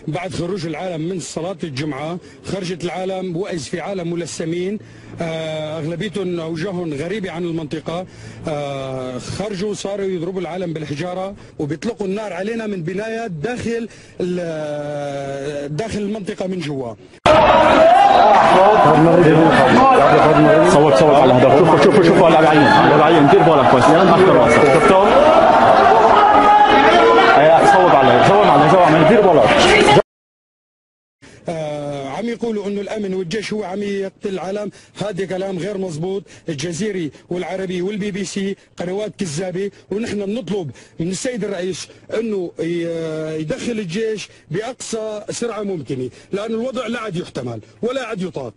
بعد خروج العالم من صلاة الجمعة خرجت العالم وإذ في عالم ملثمين، أغلبيتهم أوجههم غريبة عن المنطقة، خرجوا صاروا يضربوا العالم بالحجارة وبيطلقوا النار علينا من بنايات داخل المنطقة من جوا. صوت على الهدف. شوفوا اللاعبين دير بالك كويس تحت راسك. شفتوا؟ صوب على دير بالك. عم يقولوا انه الامن والجيش هو عم يقتل العالم، هذا كلام غير مضبوط. الجزيري والعربي والبي بي سي قنوات كذابه، ونحن بنطلب من السيد الرئيس انه يدخل الجيش باقصى سرعه ممكنه، لانه الوضع لا عاد يحتمل ولا عاد يطاق.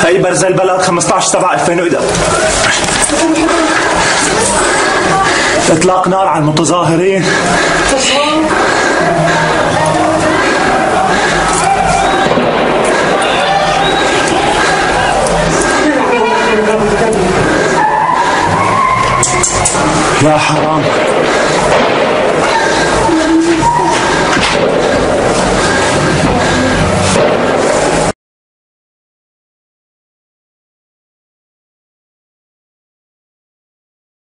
هي برز البلد 15/7/2011. اطلاق نار على المتظاهرين. يا حرام.